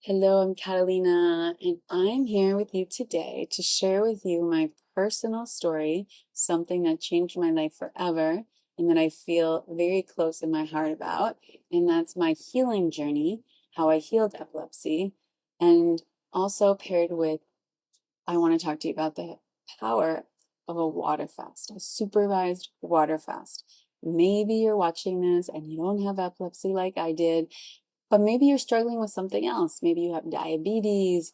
Hello, I'm Catalina, and I'm here with you today to share with you my personal story, something that changed my life forever and that I feel very close in my heart about. And that's my healing journey, how I healed epilepsy, and also paired with, I want to talk to you about the power of a water fast, a supervised water fast. Maybe you're watching this and you don't have epilepsy like I did, but maybe you're struggling with something else. Maybe you have diabetes,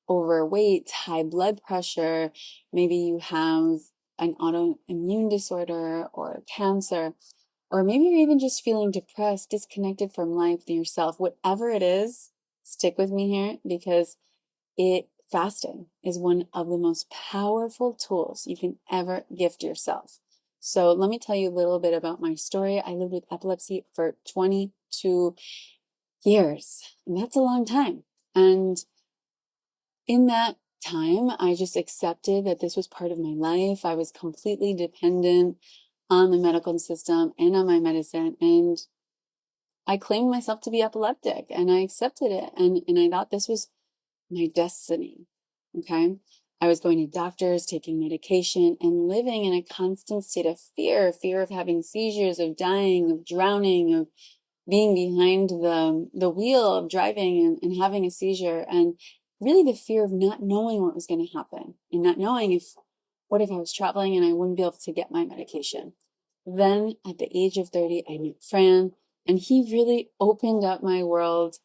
overweight, high blood pressure. Maybe you have an autoimmune disorder or cancer, or maybe you're even just feeling depressed, disconnected from life and yourself. Whatever it is, stick with me here because fasting is one of the most powerful tools you can ever gift yourself. So let me tell you a little bit about my story. I lived with epilepsy for 22 years, and that's a long time. And in that time, I just accepted that this was part of my life. I was completely dependent on the medical system and on my medicine. And I claimed myself to be epileptic and I accepted it. And I thought this was my destiny. Okay. I was going to doctors, taking medication, and living in a constant state of fear of having seizures, of dying, of drowning, of being behind the wheel of driving and having a seizure, and really the fear of not knowing what was going to happen and not knowing what if I was traveling and I wouldn't be able to get my medication. Then at the age of 30, I met Fran, and he really opened up my world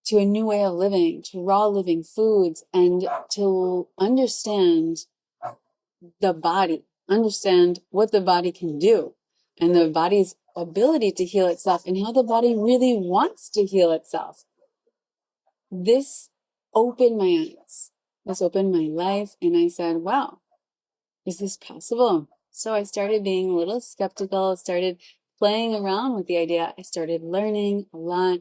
to a new way of living, to raw living foods, and to understand the body, understand what the body can do and the body's ability to heal itself and how the body really wants to heal itself. This opened my eyes. This opened my life. And I said, wow, is this possible? So I started being a little skeptical, started playing around with the idea. I started learning a lot.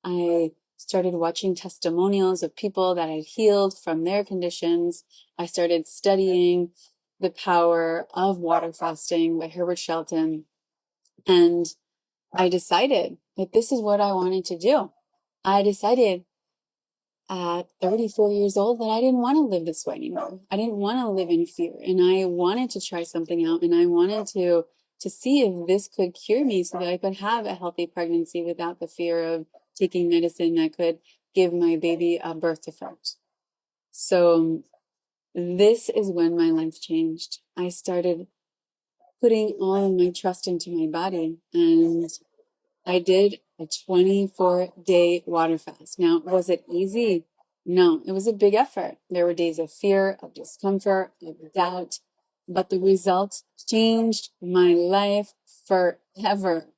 I started watching testimonials of people that had healed from their conditions. I started studying The Power of Water Fasting by Herbert Shelton. And I decided that this is what I wanted to do. I decided at 34 years old that I didn't want to live this way anymore. I didn't want to live in fear, and I wanted to try something out, and I wanted to see if this could cure me so that I could have a healthy pregnancy without the fear of taking medicine that could give my baby a birth defect. So this is when my life changed. I started putting all of my trust into my body, and I did a 24-day water fast. Now, was it easy? No, it was a big effort. There were days of fear, of discomfort, of doubt, but the results changed my life forever.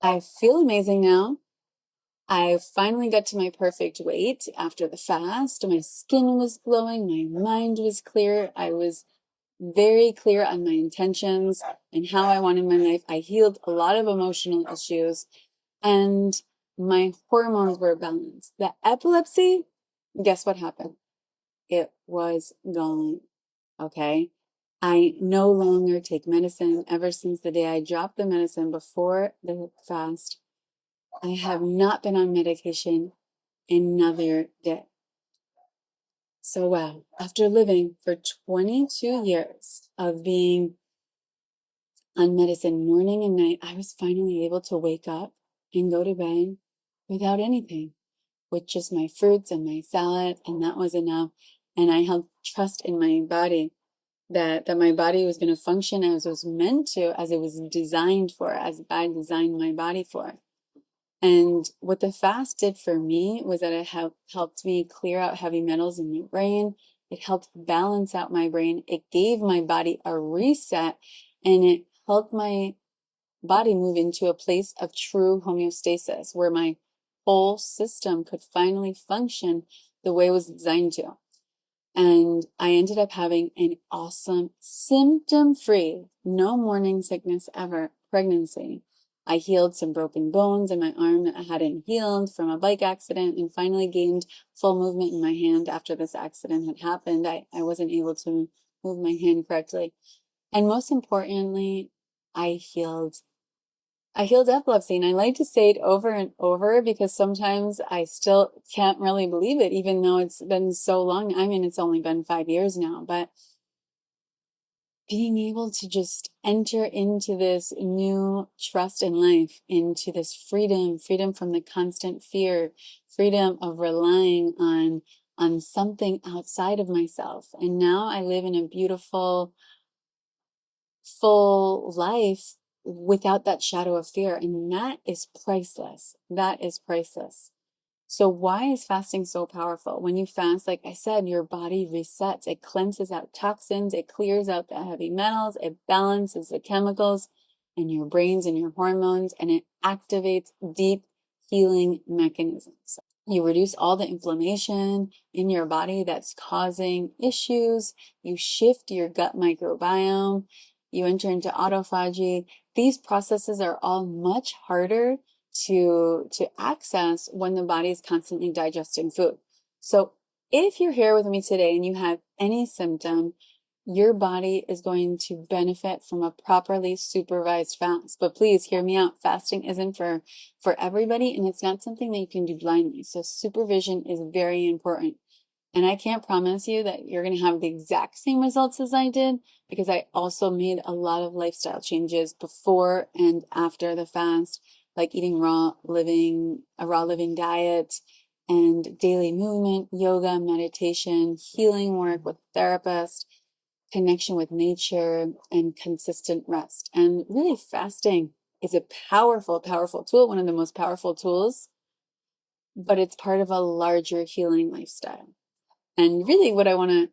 I feel amazing now. I finally got to my perfect weight after the fast. My skin was glowing. My mind was clear. I was very clear on my intentions and how I wanted my life. I healed a lot of emotional issues and my hormones were balanced. The epilepsy, guess what happened? It was gone. Okay. I no longer take medicine. Ever since the day I dropped the medicine before the fast, I have not been on medication another day. So wow, after living for 22 years of being on medicine morning and night, I was finally able to wake up and go to bed without anything, with just my fruits and my salad, and that was enough. And I held trust in my body that my body was going to function as it was meant to, as it was designed for, as God designed my body for. And what the fast did for me was that it helped me clear out heavy metals in my brain. It helped balance out my brain. It gave my body a reset, and it helped my body move into a place of true homeostasis where my whole system could finally function the way it was designed to. And I ended up having an awesome symptom-free, no morning sickness ever pregnancy. I healed some broken bones in my arm that I hadn't healed from a bike accident, and finally gained full movement in my hand after this accident had happened. I wasn't able to move my hand correctly. And most importantly, I healed I healed epilepsy, and I like to say it over and over because sometimes I still can't really believe it, even though it's been so long. I mean, it's only been 5 years now, but being able to just enter into this new trust in life, into this freedom from the constant fear, freedom of relying on something outside of myself. And now I live in a beautiful, full life without that shadow of fear. And that is priceless. That is priceless. So why is fasting so powerful? When you fast, like I said, your body resets. It cleanses out toxins. It clears out the heavy metals. It balances the chemicals in your brains and your hormones, and it activates deep healing mechanisms. You reduce all the inflammation in your body that's causing issues. You shift your gut microbiome. You enter into autophagy. These processes are all much harder to access when the body is constantly digesting food. So if you're here with me today and you have any symptom, your body is going to benefit from a properly supervised fast. But please hear me out. Fasting isn't for everybody, and it's not something that you can do blindly. So supervision is very important. And I can't promise you that you're going to have the exact same results as I did, because I also made a lot of lifestyle changes before and after the fast, like eating a raw living diet, and daily movement, yoga, meditation, healing work with a therapist, connection with nature, and consistent rest. And really, fasting is a powerful, powerful tool, one of the most powerful tools, but it's part of a larger healing lifestyle. And really, what I want to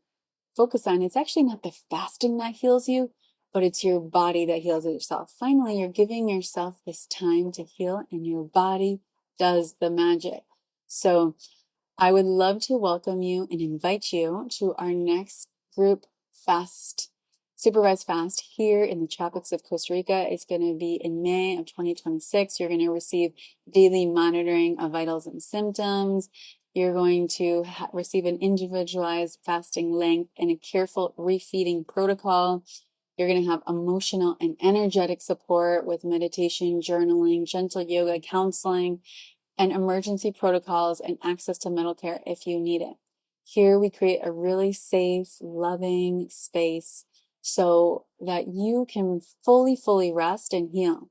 focus on, it's actually not the fasting that heals you, but it's your body that heals itself. Finally, you're giving yourself this time to heal, and your body does the magic. So I would love to welcome you and invite you to our next group fast, supervised fast here in the tropics of Costa Rica. It's going to be in May of 2026. You're going to receive daily monitoring of vitals and symptoms. You're going to receive an individualized fasting length and a careful refeeding protocol. You're going to have emotional and energetic support with meditation, journaling, gentle yoga, counseling, and emergency protocols, and access to medical care if you need it. Here we create a really safe, loving space so that you can fully rest and heal.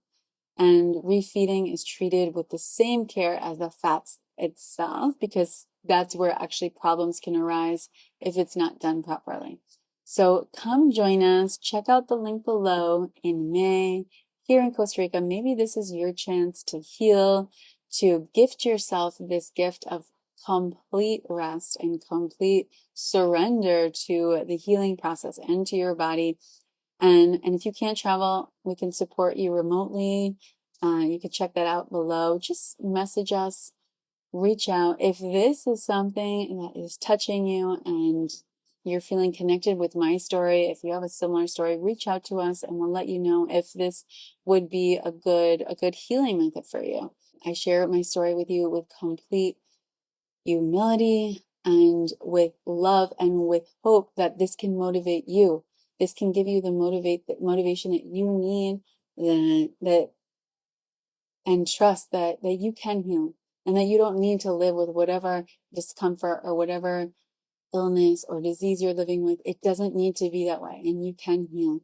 And refeeding is treated with the same care as the fats itself, because that's where actually problems can arise if it's not done properly. So come join us. Check out the link below in May here in Costa Rica. Maybe this is your chance to heal, to gift yourself this gift of complete rest and complete surrender to the healing process and to your body. And if you can't travel, we can support you remotely. You can check that out below. Just message us, reach out. If this is something that is touching you and you're feeling connected with my story, if you have a similar story, reach out to us and we'll let you know if this would be a good healing method for you. I share my story with you with complete humility and with love and with hope that this can motivate you. This can give you the motivation that you need, that and trust that you can heal, and that you don't need to live with whatever discomfort or whatever illness or disease you're living with. It doesn't need to be that way, and you can heal.